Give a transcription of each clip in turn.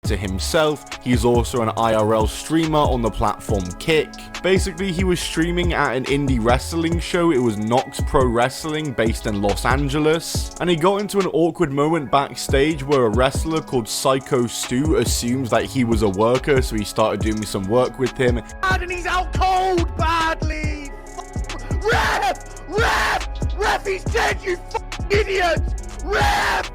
to himself. He's also an IRL streamer on the platform Kick. Basically, he was streaming at an indie wrestling show. It was Knox Pro Wrestling based in Los Angeles, and he got into an awkward moment backstage where a wrestler called Psycho Stu assumes that he was a worker, so he started doing some work with him. And he's out cold badly. Ref, he's dead, you fucking idiot. Ref,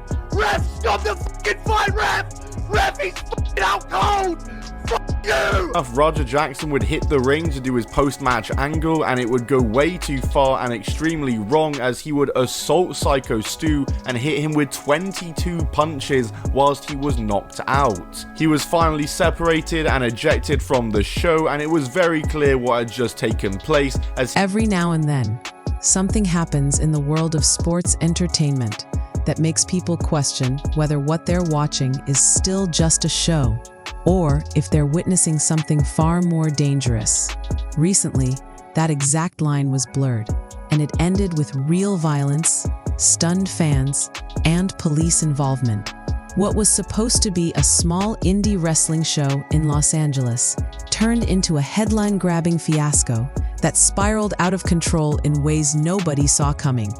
stop the fucking fight, ref, he's fucking out cold. Fuck you. Raja Jackson would hit the ring to do his post-match angle, and it would go way too far and extremely wrong, as he would assault Psycho Stu and hit him with 22 punches whilst he was knocked out. He was finally separated and ejected from the show, and it was very clear what had just taken place, as every now and then, something happens in the world of sports entertainment that makes people question whether what they're watching is still just a show, or if they're witnessing something far more dangerous. Recently, that exact line was blurred, and it ended with real violence, stunned fans, and police involvement. What was supposed to be a small indie wrestling show in Los Angeles turned into a headline-grabbing fiasco that spiraled out of control in ways nobody saw coming.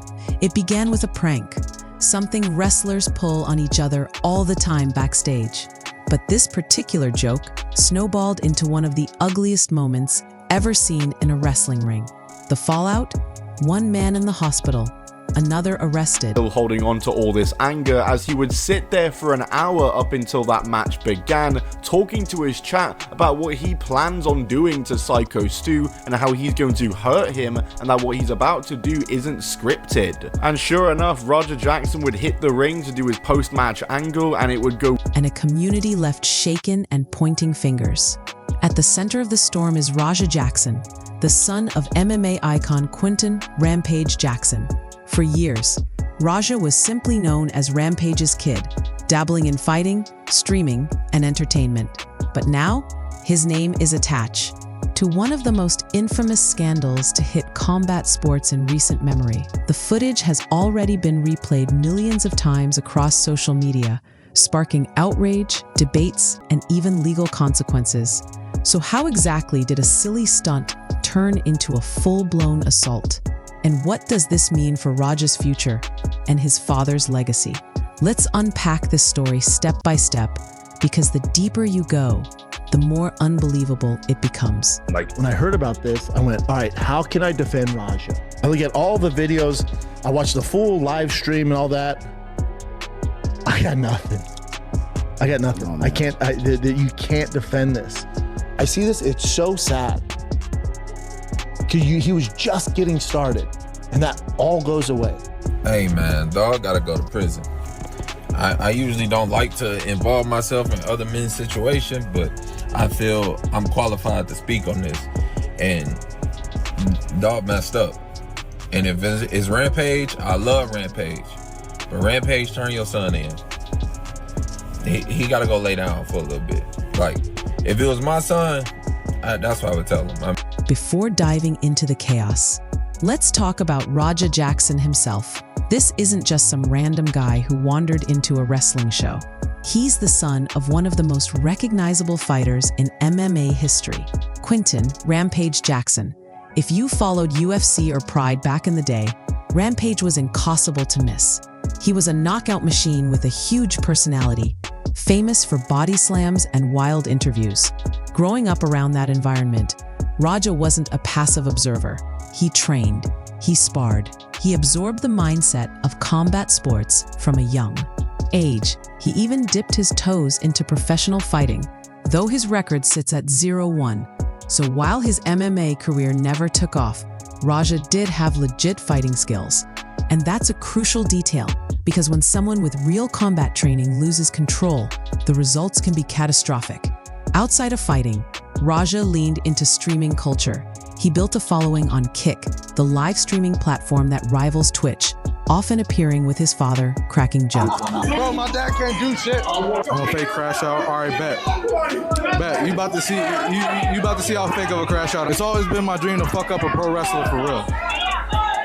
It began with a prank, something wrestlers pull on each other all the time backstage. But this particular joke snowballed into one of the ugliest moments ever seen in a wrestling ring. The fallout? One man in the hospital, another arrested. Still holding on to all this anger, as he would sit there for an hour up until that match began, talking to his chat about what he plans on doing to Psycho Stu and how he's going to hurt him, and that what he's about to do isn't scripted. And sure enough, Raja Jackson would hit the ring to do his post-match angle, and it would go, and a community left shaken and pointing fingers. At the center of the storm is Raja Jackson, the son of MMA icon Quinton Rampage Jackson. For years, Raja was simply known as Rampage's kid, dabbling in fighting, streaming, and entertainment. But now, his name is attached to one of the most infamous scandals to hit combat sports in recent memory. The footage has already been replayed millions of times across social media, sparking outrage, debates, and even legal consequences. So how exactly did a silly stunt turn into a full-blown assault? And what does this mean for Raja's future and his father's legacy? Let's unpack this story step by step, because the deeper you go, the more unbelievable it becomes. Like, when I heard about this, I went, all right, how can I defend Raja? I look at all the videos, I watched the full live stream and all that. I got nothing. Oh, I can't, you can't defend this. I see this, it's so sad. He was just getting started, and that all goes away. Hey man, dog gotta go to prison. I usually don't like to involve myself in other men's situations, but I feel I'm qualified to speak on this. And dog messed up. And if it's Rampage, I love Rampage. But Rampage, turn your son in. He gotta go lay down for a little bit. Like, if it was my son, that's what I would tell him. Before diving into the chaos, let's talk about Raja Jackson himself. This isn't just some random guy who wandered into a wrestling show. He's the son of one of the most recognizable fighters in MMA history, Quinton Rampage Jackson. If you followed UFC or Pride back in the day, Rampage was impossible to miss. He was a knockout machine with a huge personality, famous for body slams and wild interviews. Growing up around that environment, Raja wasn't a passive observer. He trained, he sparred, he absorbed the mindset of combat sports from a young age. He even dipped his toes into professional fighting, though his record sits at 0-1. So while his MMA career never took off, Raja did have legit fighting skills. And that's a crucial detail, because when someone with real combat training loses control, the results can be catastrophic. Outside of fighting, Raja leaned into streaming culture. He built a following on Kick, the live streaming platform that rivals Twitch, often appearing with his father, cracking jokes. Bro, my dad can't do shit. I'm gonna fake crash out. All right, bet. You about to see how fake of a crash out. It's always been my dream to fuck up a pro wrestler for real.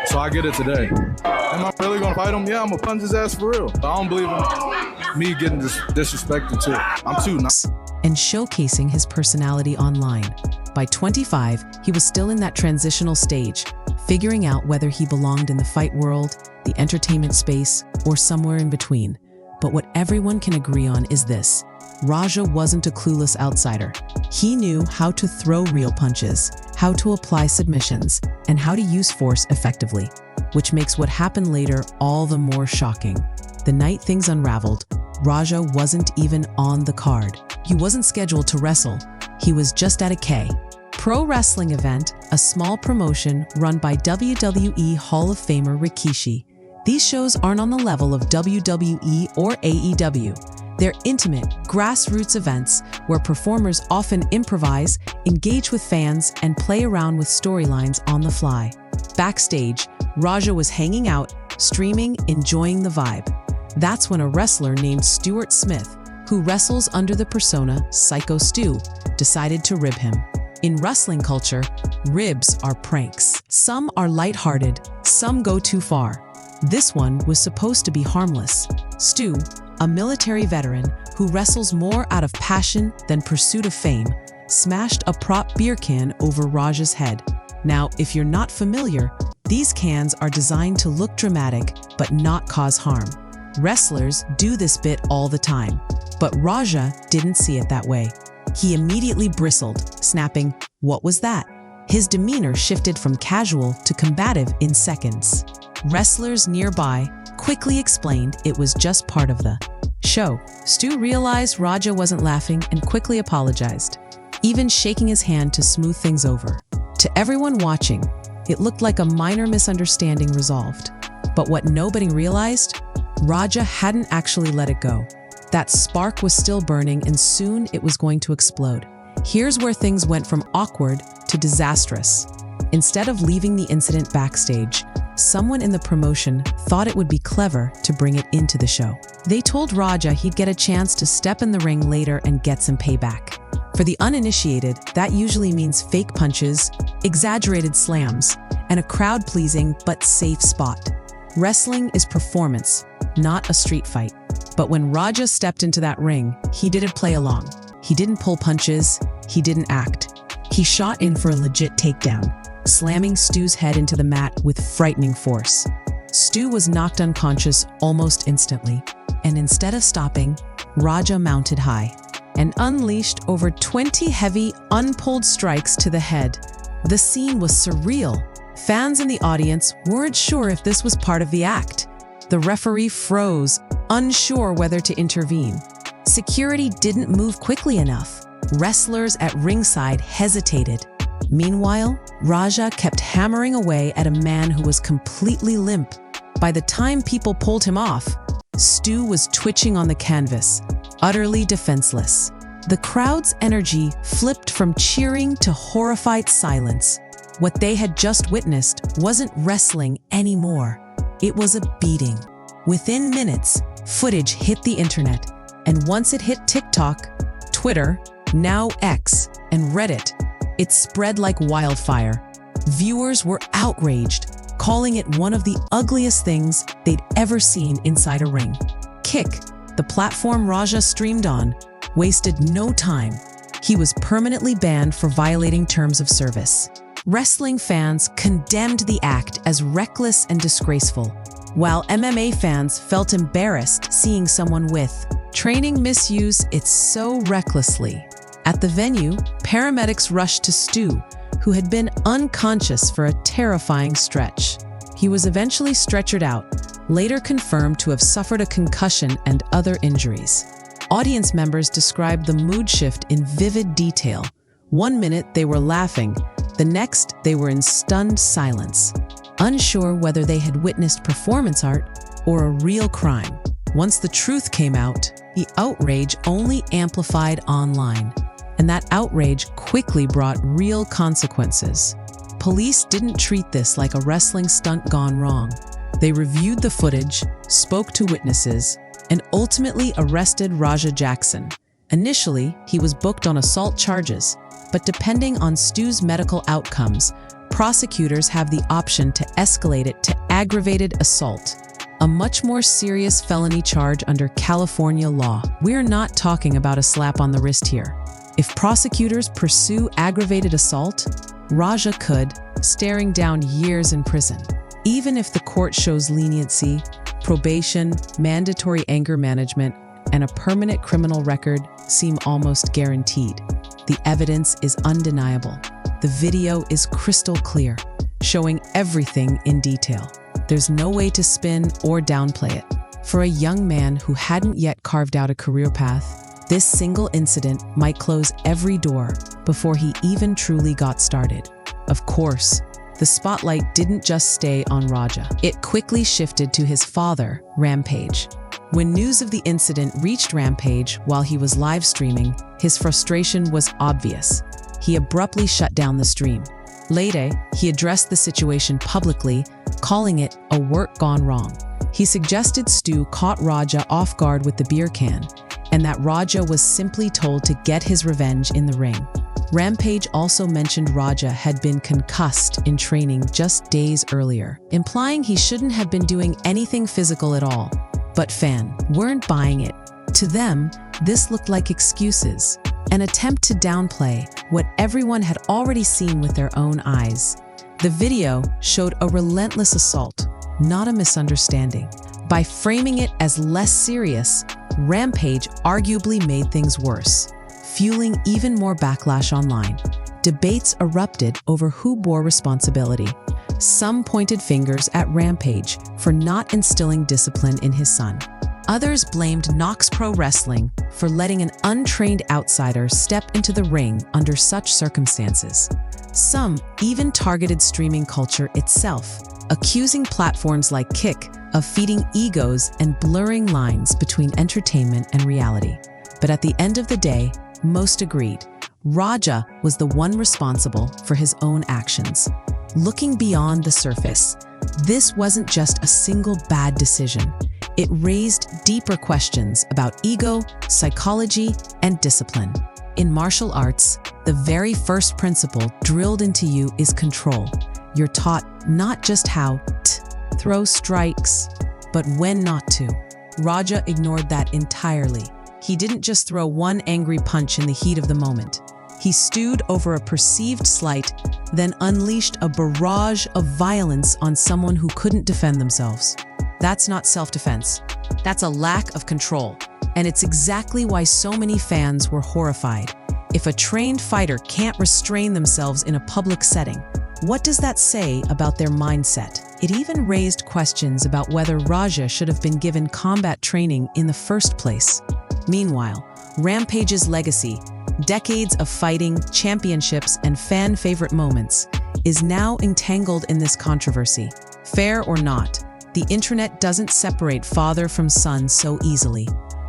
So I get it today. Am I really gonna fight him? Yeah, I'm gonna punch his ass for real. I don't believe him. me getting disrespected too. I'm too nice. And showcasing his personality online. By 25, he was still in that transitional stage, figuring out whether he belonged in the fight world, the entertainment space, or somewhere in between. But what everyone can agree on is this: Raja wasn't a clueless outsider. He knew how to throw real punches, how to apply submissions, and how to use force effectively, which makes what happened later all the more shocking. The night things unraveled, Raja wasn't even on the card. He wasn't scheduled to wrestle. He was just at a Pro Wrestling event, a small promotion run by WWE Hall of Famer Rikishi. These shows aren't on the level of WWE or AEW. They're intimate, grassroots events where performers often improvise, engage with fans, and play around with storylines on the fly. Backstage, Raja was hanging out, streaming, enjoying the vibe. That's when a wrestler named Stuart Smith, who wrestles under the persona Psycho Stu, decided to rib him. In wrestling culture, ribs are pranks. Some are lighthearted, some go too far. This one was supposed to be harmless. Stu, a military veteran who wrestles more out of passion than pursuit of fame, smashed a prop beer can over Raja's head. Now, if you're not familiar, these cans are designed to look dramatic but not cause harm. Wrestlers do this bit all the time, but Raja didn't see it that way. He immediately bristled, snapping, "What was that?" His demeanor shifted from casual to combative in seconds. Wrestlers nearby quickly explained it was just part of the show. Stu realized Raja wasn't laughing and quickly apologized, even shaking his hand to smooth things over. To everyone watching, it looked like a minor misunderstanding resolved. But what nobody realized? Raja hadn't actually let it go. That spark was still burning, and soon it was going to explode. Here's where things went from awkward to disastrous. Instead of leaving the incident backstage, someone in the promotion thought it would be clever to bring it into the show. They told Raja he'd get a chance to step in the ring later and get some payback. For the uninitiated, that usually means fake punches, exaggerated slams, and a crowd-pleasing but safe spot. Wrestling is performance, not a street fight. But when Raja stepped into that ring, he didn't play along. He didn't pull punches, he didn't act. He shot in for a legit takedown, slamming Stu's head into the mat with frightening force. Stu was knocked unconscious almost instantly, and instead of stopping, Raja mounted high and unleashed over 20 heavy, unpulled strikes to the head. The scene was surreal. Fans in the audience weren't sure if this was part of the act. The referee froze, unsure whether to intervene. Security didn't move quickly enough. Wrestlers at ringside hesitated. Meanwhile, Raja kept hammering away at a man who was completely limp. By the time people pulled him off, Stu was twitching on the canvas, utterly defenseless. The crowd's energy flipped from cheering to horrified silence. What they had just witnessed wasn't wrestling anymore. It was a beating. Within minutes, footage hit the internet, and once it hit TikTok, Twitter, now X, and Reddit, it spread like wildfire. Viewers were outraged, calling it one of the ugliest things they'd ever seen inside a ring. Kick, the platform Raja streamed on, wasted no time. He was permanently banned for violating terms of service. Wrestling fans condemned the act as reckless and disgraceful, while MMA fans felt embarrassed seeing someone with training misuse it so recklessly. At the venue, paramedics rushed to Stu, who had been unconscious for a terrifying stretch. He was eventually stretchered out, later confirmed to have suffered a concussion and other injuries. Audience members described the mood shift in vivid detail. One minute they were laughing, the next they were in stunned silence, unsure whether they had witnessed performance art or a real crime. Once the truth came out, the outrage only amplified online, and that outrage quickly brought real consequences. Police didn't treat this like a wrestling stunt gone wrong. They reviewed the footage, spoke to witnesses, and ultimately arrested Raja Jackson. Initially, he was booked on assault charges, but depending on Stu's medical outcomes, prosecutors have the option to escalate it to aggravated assault. a much more serious felony charge under California law. We're not talking about a slap on the wrist here. If prosecutors pursue aggravated assault, Raja could, staring down years in prison. Even if the court shows leniency, probation, mandatory anger management, and a permanent criminal record seem almost guaranteed. The evidence is undeniable. The video is crystal clear, showing everything in detail. There's no way to spin or downplay it. For a young man who hadn't yet carved out a career path, this single incident might close every door before he even truly got started. Of course, the spotlight didn't just stay on Raja. It quickly shifted to his father, Rampage. When news of the incident reached Rampage while he was live streaming, his frustration was obvious. He abruptly shut down the stream. Later, he addressed the situation publicly, calling it a work gone wrong. He suggested Stu caught Raja off guard with the beer can, and that Raja was simply told to get his revenge in the ring. Rampage also mentioned Raja had been concussed in training just days earlier, implying he shouldn't have been doing anything physical at all. But fans weren't buying it. To them, this looked like excuses, an attempt to downplay what everyone had already seen with their own eyes. The video showed a relentless assault, not a misunderstanding. By framing it as less serious, Rampage arguably made things worse, fueling even more backlash online. Debates erupted over who bore responsibility. Some pointed fingers at Rampage for not instilling discipline in his son. Others blamed Knox Pro Wrestling for letting an untrained outsider step into the ring under such circumstances. Some even targeted streaming culture itself, accusing platforms like Kick of feeding egos and blurring lines between entertainment and reality. But at the end of the day, most agreed. Raja was the one responsible for his own actions. Looking beyond the surface, this wasn't just a single bad decision. It raised deeper questions about ego, psychology, and discipline. In martial arts, the very first principle drilled into you is control. You're taught not just how to throw strikes, but when not to. Raja ignored that entirely. He didn't just throw one angry punch in the heat of the moment. He stewed over a perceived slight, then unleashed a barrage of violence on someone who couldn't defend themselves. That's not self-defense. That's a lack of control. And it's exactly why so many fans were horrified. If a trained fighter can't restrain themselves in a public setting, what does that say about their mindset? It even raised questions about whether Raja should have been given combat training in the first place. Meanwhile, Rampage's legacy, decades of fighting, championships, and fan-favorite moments, is now entangled in this controversy. Fair or not, the internet doesn't separate father from son so easily.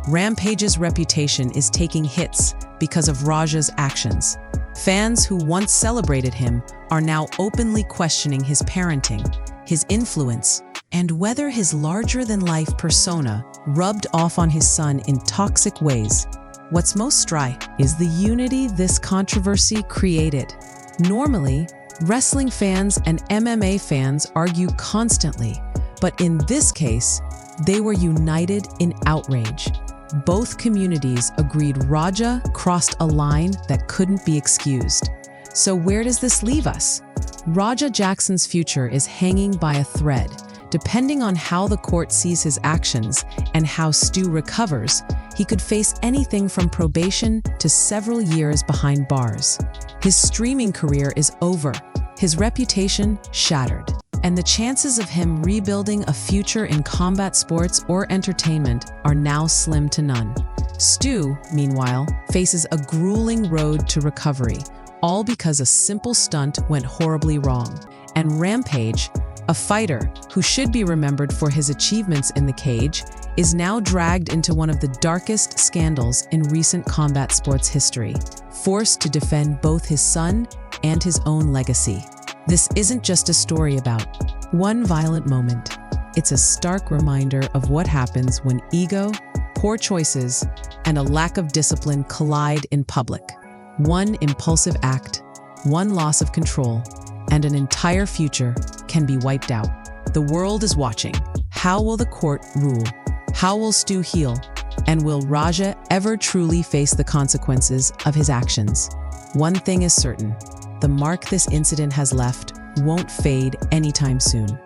Rampage's reputation is taking hits because of Raja's actions. Fans who once celebrated him are now openly questioning his parenting, his influence, and whether his larger-than-life persona rubbed off on his son in toxic ways. What's most striking is the unity this controversy created. Normally, wrestling fans and MMA fans argue constantly, but in this case, they were united in outrage. Both communities agreed Raja crossed a line that couldn't be excused. So where does this leave us? Raja Jackson's future is hanging by a thread. Depending on how the court sees his actions and how Stu recovers, he could face anything from probation to several years behind bars. His streaming career is over, his reputation shattered, and the chances of him rebuilding a future in combat sports or entertainment are now slim to none. Stu, meanwhile, faces a grueling road to recovery, all because a simple stunt went horribly wrong. And Rampage, a fighter who should be remembered for his achievements in the cage, is now dragged into one of the darkest scandals in recent combat sports history, forced to defend both his son and his own legacy. This isn't just a story about one violent moment. It's a stark reminder of what happens when ego, poor choices, and a lack of discipline collide in public. One impulsive act, one loss of control, and an entire future can be wiped out. The world is watching. How will the court rule? How will Stu heal? And will Raja ever truly face the consequences of his actions? One thing is certain, the mark this incident has left won't fade anytime soon.